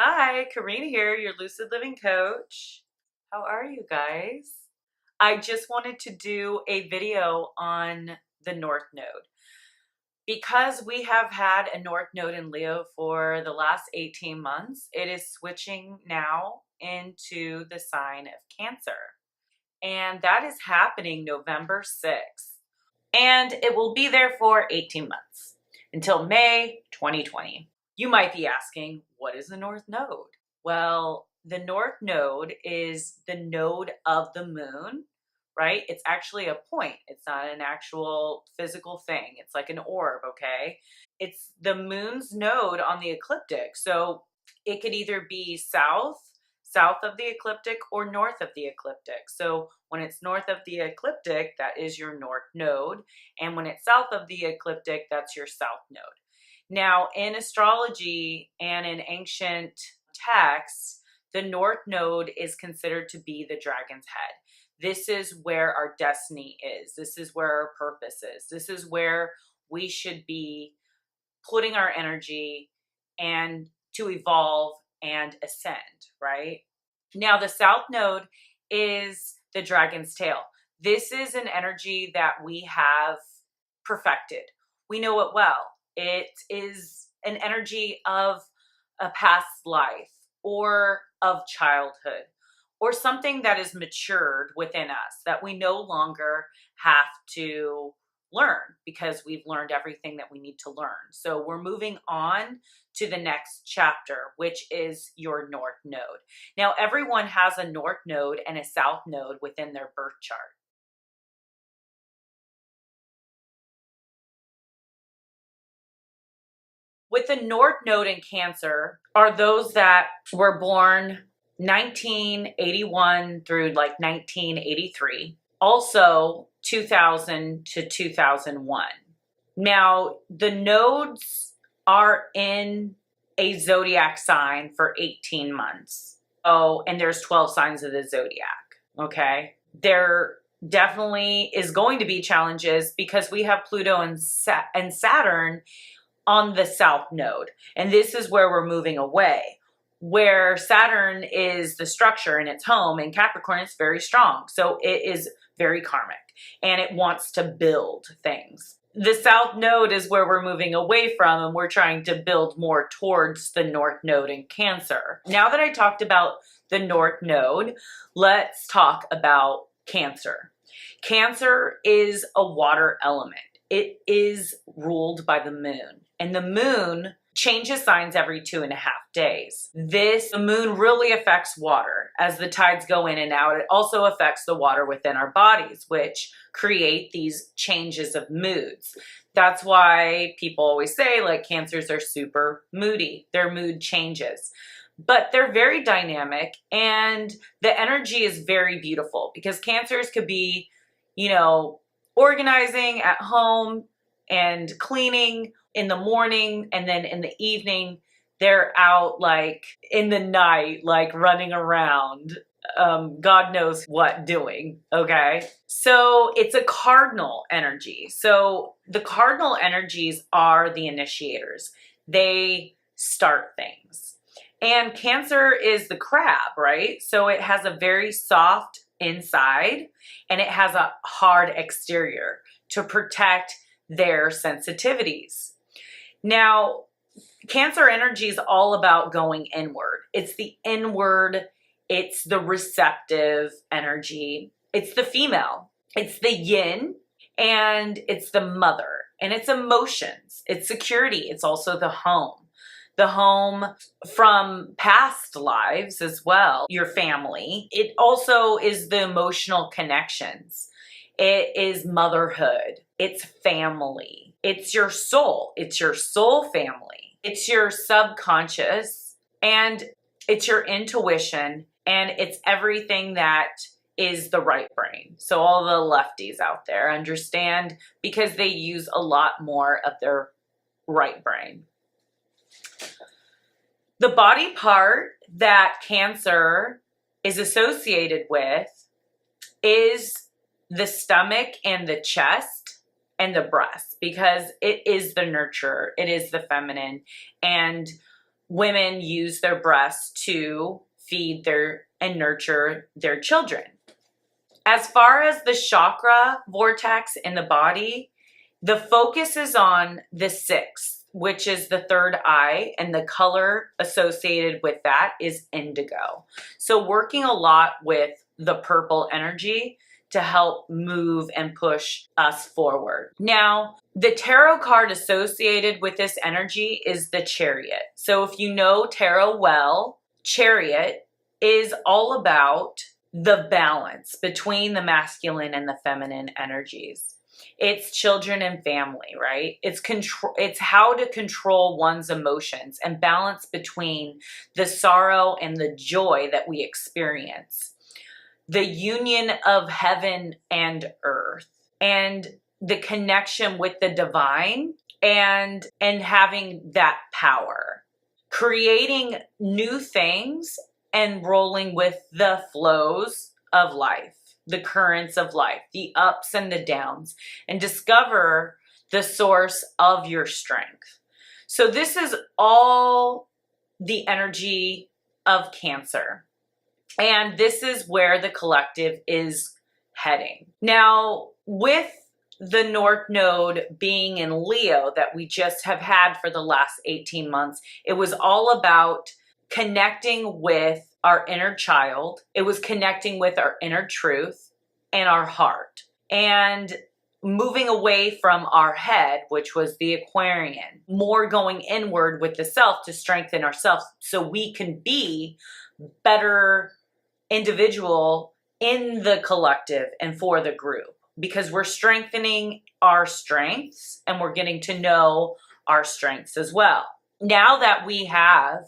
Hi, Karina here, your Lucid Living Coach. How are you guys? I just wanted to do a video on the North Node. Because we have had a North Node in Leo for the last 18 months, it is switching now into the sign of Cancer. And that is happening November 6th. And it will be there for 18 months until May 2020. You might be asking, what is the North Node? Well, the North Node is the node of the moon, right? It's actually a point. It's not an actual physical thing. It's like an orb, okay? It's the moon's node on the ecliptic. So it could either be south of the ecliptic or north of the ecliptic. So when it's north of the ecliptic, that is your North Node. And when it's south of the ecliptic, that's your South Node. Now, in astrology and in ancient texts, the North Node is considered to be the dragon's head. This is where our destiny is. This is where our purpose is. This is where we should be putting our energy and to evolve and ascend, right? Now, the South Node is the dragon's tail. This is an energy that we have perfected. We know it well. It is an energy of a past life or of childhood or something that is matured within us that we no longer have to learn because we've learned everything that we need to learn. So we're moving on to the next chapter, which is your North Node. Now, everyone has a North Node and a South Node within their birth chart. With the North Node in Cancer are those that were born 1981 through like 1983. Also 2000 to 2001. Now, the nodes are in a zodiac sign for 18 months. Oh, and there's 12 signs of the zodiac, okay? There definitely is going to be challenges because we have Pluto and Saturn on the South Node. And this is where we're moving away. Where Saturn is the structure and its home, and Capricorn is very strong. So it is very karmic and it wants to build things. The South Node is where we're moving away from, and we're trying to build more towards the North Node in Cancer. Now that I talked about the North Node, let's talk about Cancer. Cancer is a water element. It is ruled by the moon, and the moon changes signs every 2.5 days. The moon really affects water as the tides go in and out. It also affects the water within our bodies, which create these changes of moods. That's why people always say like Cancers are super moody. Their mood changes. But they're very dynamic, and the energy is very beautiful because Cancers could be, organizing at home and cleaning in the morning, and then in the evening they're out like in the night, like running around, God knows what doing, okay? So it's a cardinal energy. So the cardinal energies are the initiators. They start things. And Cancer is the crab, right? So it has a very soft inside and it has a hard exterior to protect their sensitivities. Now, Cancer energy is all about going inward. It's the inward, it's the receptive energy, it's the female, it's the yin, and it's the mother, and it's emotions, it's security, it's also the home. The home from past lives as well, your family. It also is the emotional connections. It is motherhood. It's family. It's your soul. It's your soul family. It's your subconscious, and it's your intuition, and it's everything that is the right brain. So all the lefties out there understand because they use a lot more of their right brain. The body part that Cancer is associated with is the stomach and the chest and the breast, because it is the nurturer, it is the feminine, and women use their breasts to feed and nurture their children. As far as the chakra vortex in the body, the focus is on the sixth, which is the third eye, and the color associated with that is indigo. So working a lot with the purple energy to help move and push us forward. Now, the tarot card associated with this energy is the Chariot. So if you know tarot well, Chariot is all about the balance between the masculine and the feminine energies. It's children and family, right? It's how to control one's emotions and balance between the sorrow and the joy that we experience. The union of heaven and earth, and the connection with the divine, and having that power. Creating new things and rolling with the flows of life, the currents of life, the ups and the downs, and discover the source of your strength. So this is all the energy of Cancer. And this is where the collective is heading. Now, with the North Node being in Leo that we just have had for the last 18 months, it was all about connecting with our inner child. It was connecting with our inner truth and our heart, and moving away from our head, which was the Aquarian, more going inward with the self to strengthen ourselves so we can be better individual in the collective and for the group, because we're strengthening our strengths and we're getting to know our strengths as well. Now that we have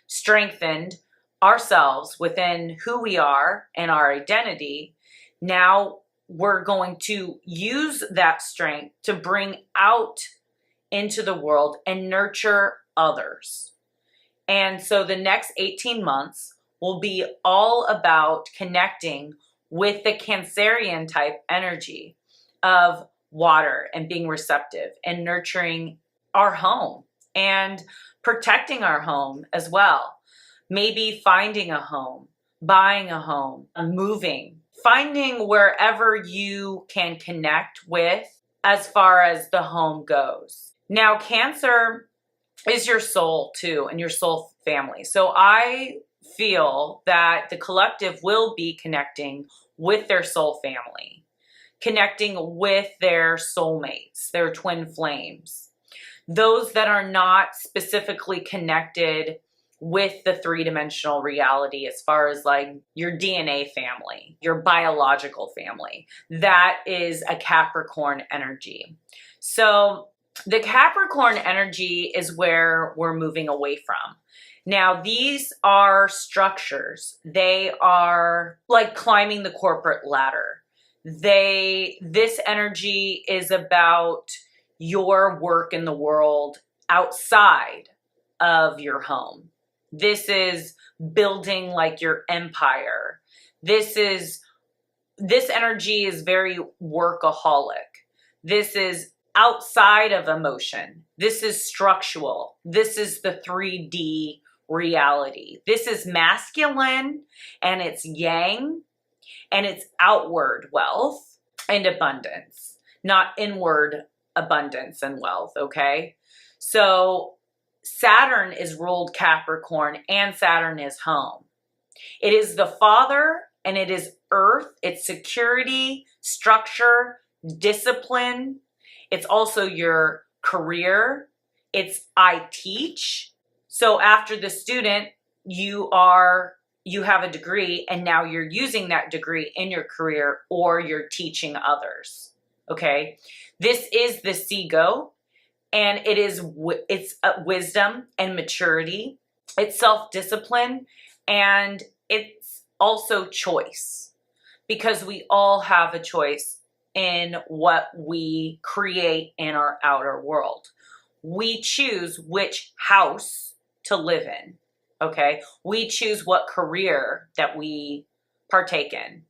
strengthened ourselves within who we are and our identity, now we're going to use that strength to bring out into the world and nurture others. And so the next 18 months will be all about connecting with the Cancerian type energy of water and being receptive and nurturing our home and protecting our home as well. Maybe finding a home, buying a home, moving, finding wherever you can connect with as far as the home goes. Now, Cancer is your soul too, and your soul family. So I feel that the collective will be connecting with their soul family, connecting with their soulmates, their twin flames, those that are not specifically connected with the three-dimensional reality as far as like your DNA family, your biological family. That is a Capricorn energy. So the Capricorn energy is where we're moving away from. Now, these are structures. They are like climbing the corporate ladder. This energy is about your work in the world outside of your home. This is building like your empire. This energy is very workaholic. This is outside of emotion. This is structural. This is the 3D reality. This is masculine and it's yang, and it's outward wealth and abundance, not inward abundance and wealth, okay? So Saturn is ruled Capricorn, and Saturn is home. It is the father, and it is earth. It's security, structure, discipline. It's also your career. It's I teach. So after the student, you have a degree, and now you're using that degree in your career, or you're teaching others. Okay. This is the Seago, and it's wisdom and maturity. It's self-discipline, and it's also choice, because we all have a choice in what we create in our outer world. We choose which house to live in, okay? We choose what career that we partake in.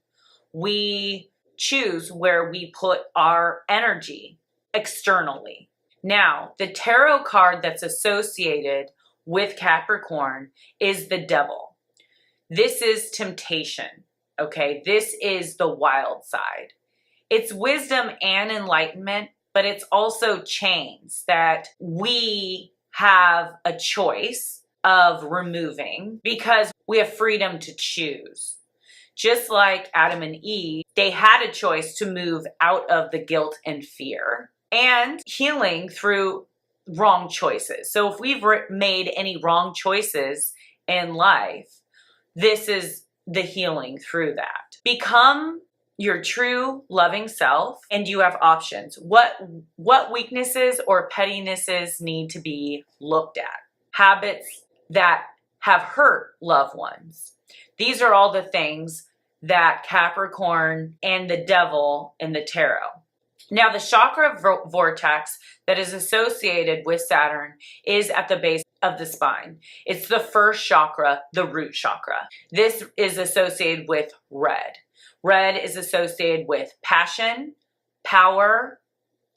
We choose where we put our energy externally. Now, the tarot card that's associated with Capricorn is the devil. This is temptation, okay? This is the wild side. It's wisdom and enlightenment, but it's also chains that we have a choice of removing because we have freedom to choose. Just like Adam and Eve, they had a choice to move out of the guilt and fear and healing through wrong choices. So if we've made any wrong choices in life, this is the healing through that. Become your true loving self, and you have options. What weaknesses or pettinesses need to be looked at? Habits that have hurt loved ones. These are all the things that Capricorn and the devil in the tarot. Now, the chakra vortex that is associated with Saturn is at the base of the spine. It's the first chakra, the root chakra. This is associated with red. Red is associated with passion, power,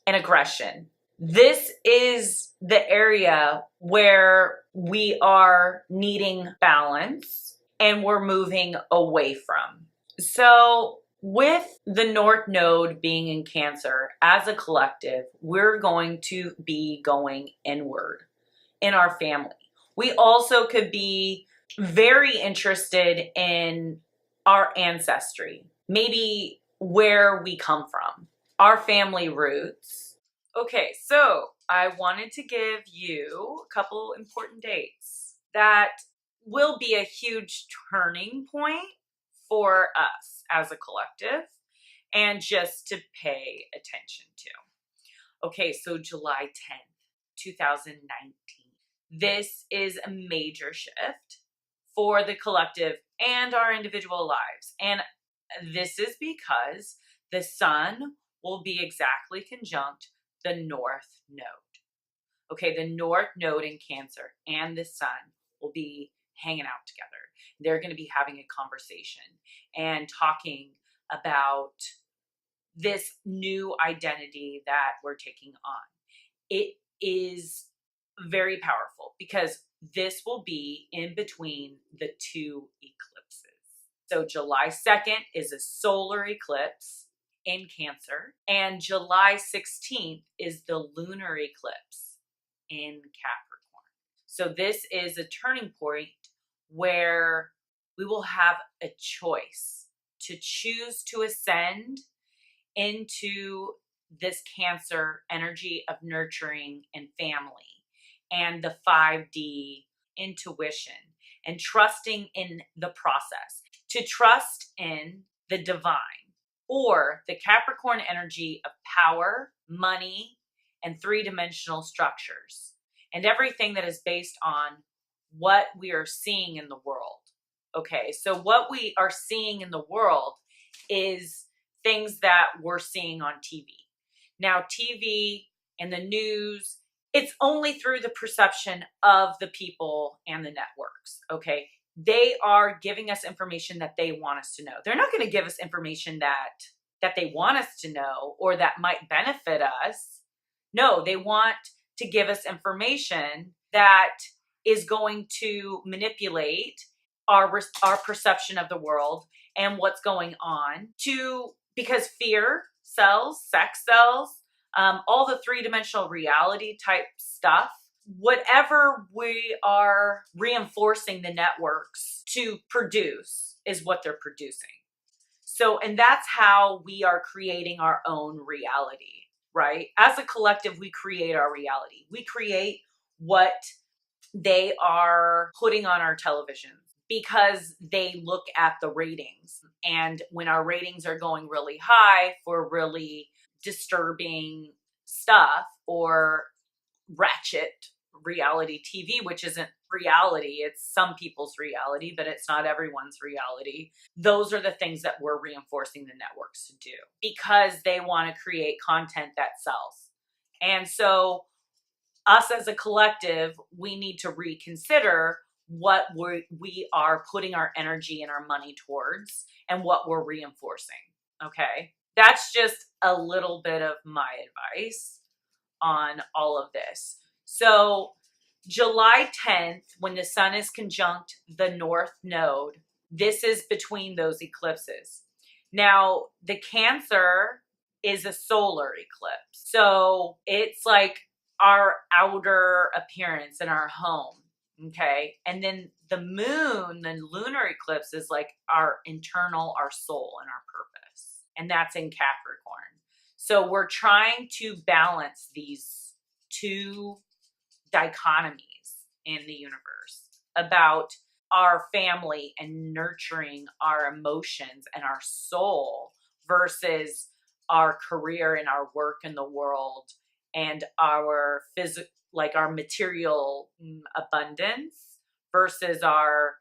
and aggression. This is the area where we are needing balance and we're moving away from. So with the North Node being in Cancer, as a collective, we're going to be going inward in our family. We also could be very interested in our ancestry, maybe where we come from, our family roots. Okay, so I wanted to give you a couple important dates that will be a huge turning point for us as a collective and just to pay attention to. Okay, so July 10th, 2019. This is a major shift for the collective and our individual lives. And this is because the sun will be exactly conjunct the North Node. Okay, the North Node in Cancer and the sun will be hanging out together. They're going to be having a conversation and talking about this new identity that we're taking on. It is very powerful because this will be in between the two eclipses. So July 2nd is a solar eclipse in Cancer, and July 16th is the lunar eclipse in Capricorn. So this is a turning point where we will have a choice to choose to ascend into this Cancer energy of nurturing and family and the 5D intuition and trusting in the process, to trust in the divine or the Capricorn energy of power, money, and three-dimensional structures and everything that is based on what we are seeing in the world. Okay, so what we are seeing in the world is things that we're seeing on TV. Now, TV and the news, it's only through the perception of the people and the networks, okay? They are giving us information that they want us to know. They're not going to give us information that they want us to know or that might benefit us. No, they want to give us information that is going to manipulate our perception of the world and what's going on because fear sells, sex sells, all the three-dimensional reality type stuff. Whatever we are reinforcing the networks to produce is what they're producing. So, and that's how we are creating our own reality, right? As a collective, we create our reality. We create what they are putting on our televisions because they look at the ratings. And when our ratings are going really high for really disturbing stuff or ratchet reality TV, which isn't reality, it's some people's reality, but it's not everyone's reality. Those are the things that we're reinforcing the networks to do because they want to create content that sells. And so us as a collective, we need to reconsider what we are putting our energy and our money towards and what we're reinforcing. Okay. That's just a little bit of my advice on all of this. So July 10th, when the sun is conjunct the North Node, this is between those eclipses. Now, the Cancer is a solar eclipse. So it's like our outer appearance in our home. Okay. And then the moon, the lunar eclipse, is like our internal, our soul, and our purpose. And that's in Capricorn. So we're trying to balance these two dichotomies in the universe about our family and nurturing our emotions and our soul versus our career and our work in the world and our our material abundance versus our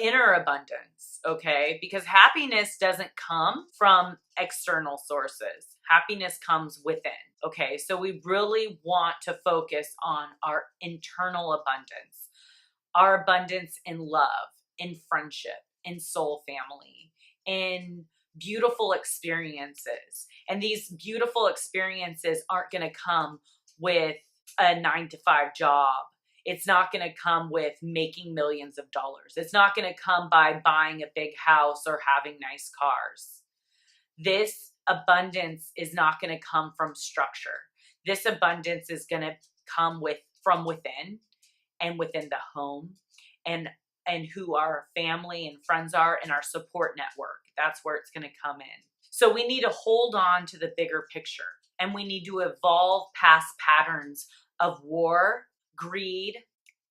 inner abundance. Okay, because happiness doesn't come from external sources. Happiness comes within. Okay, so we really want to focus on our internal abundance, our abundance in love, in friendship, in soul family, in beautiful experiences. And these beautiful experiences aren't going to come with a 9-to-5 job. It's not going to come with making millions of dollars. It's not going to come by buying a big house or having nice cars. This abundance is not going to come from structure. This abundance is going to come from within and within the home and who our family and friends are and our support network. That's where it's going to come in. So we need to hold on to the bigger picture, and we need to evolve past patterns of war, greed,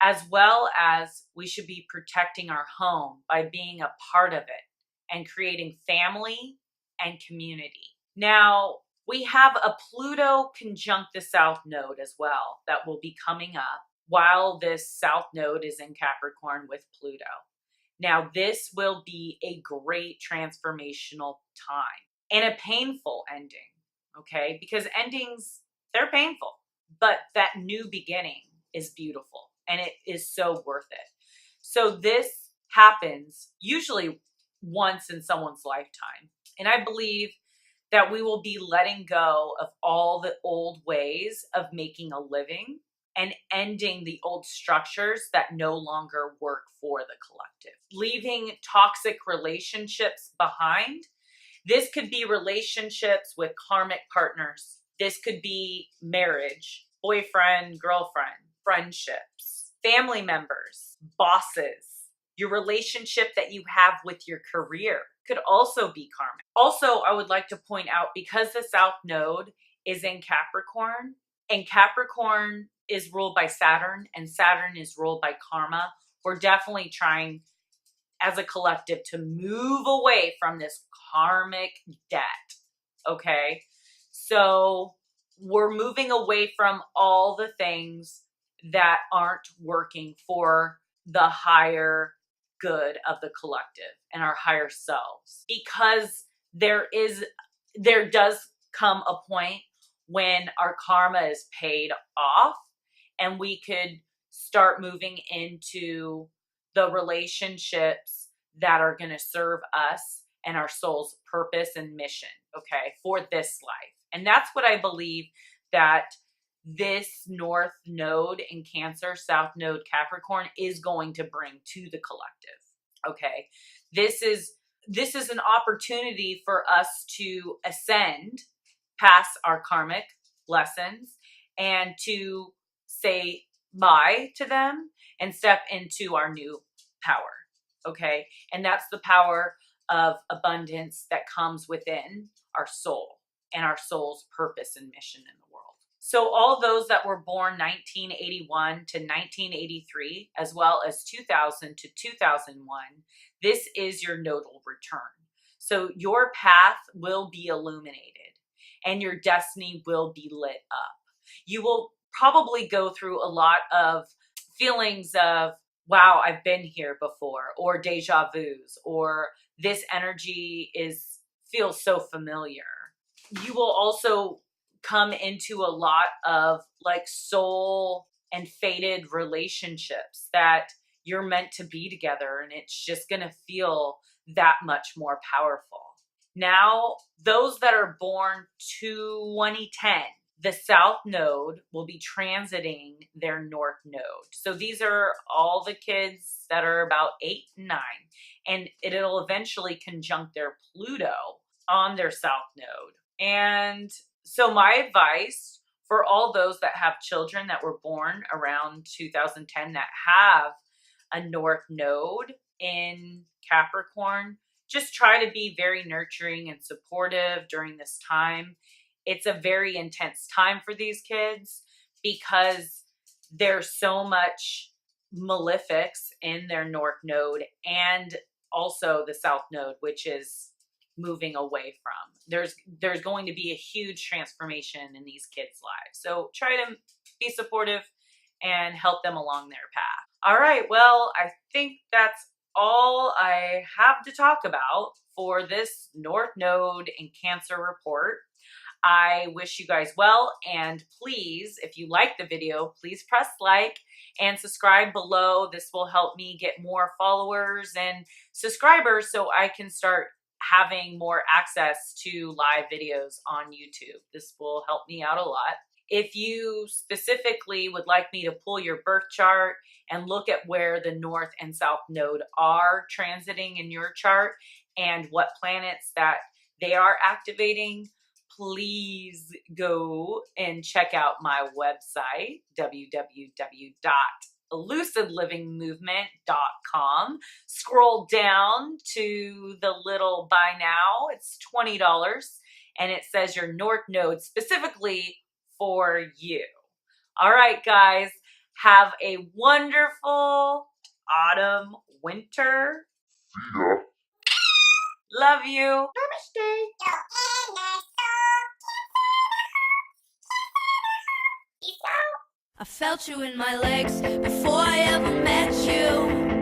as well as we should be protecting our home by being a part of it and creating family and community. Now, we have a Pluto conjunct the South Node as well that will be coming up while this South Node is in Capricorn with Pluto. Now, this will be a great transformational time and a painful ending, okay? Because endings, they're painful, but that new beginning is beautiful and it is so worth it. So this happens usually once in someone's lifetime. And I believe that we will be letting go of all the old ways of making a living and ending the old structures that no longer work for the collective. Leaving toxic relationships behind. This could be relationships with karmic partners. This could be marriage, boyfriend, girlfriend, friendships, family members, bosses. Your relationship that you have with your career could also be karmic. Also, I would like to point out, because the South Node is in Capricorn, and Capricorn is ruled by Saturn, and Saturn is ruled by karma, we're definitely trying as a collective to move away from this karmic debt, okay? So we're moving away from all the things that aren't working for the higher good of the collective and our higher selves, because there does come a point when our karma is paid off and we could start moving into the relationships that are going to serve us and our soul's purpose and mission, okay, for this life. And that's what I believe that this North Node in Cancer, South Node Capricorn is going to bring to the collective, okay? This is an opportunity for us to ascend past our karmic lessons and to say bye to them and step into our new power, okay? And that's the power of abundance that comes within our soul and our soul's purpose and mission in the world. So all those that were born 1981 to 1983, as well as 2000 to 2001, this is your nodal return. So your path will be illuminated and your destiny will be lit up. You will probably go through a lot of feelings of, wow, I've been here before, or deja vus, or this energy feels so familiar. You will also come into a lot of like soul and fated relationships that you're meant to be together, and it's just going to feel that much more powerful. Now, those that are born 2010 the South Node will be transiting their North Node. So these are all the kids that are about 8 and 9, and it'll eventually conjunct their Pluto on their South Node. And so my advice for all those that have children that were born around 2010 that have a North Node in Capricorn, just try to be very nurturing and supportive during this time. It's a very intense time for these kids because there's so much malefics in their North Node and also the South Node, which is moving away from. There's going to be a huge transformation in these kids' lives. So try to be supportive and help them along their path. All right, well, I think that's all I have to talk about for this North Node in Cancer report. I wish you guys well, and please, if you like the video, please press like and subscribe below. This will help me get more followers and subscribers so I can start having more access to live videos on YouTube. This will help me out a lot. If you specifically would like me to pull your birth chart and look at where the North and South Node are transiting in your chart and what planets that they are activating, please go and check out my website, www.lucidlivingmovement.com. Scroll down to the little buy now. It's $20, and it says your North Node specifically for you. All right, guys, have a wonderful autumn, winter. See ya. Love you. Namaste. I felt you in my legs before I ever met you.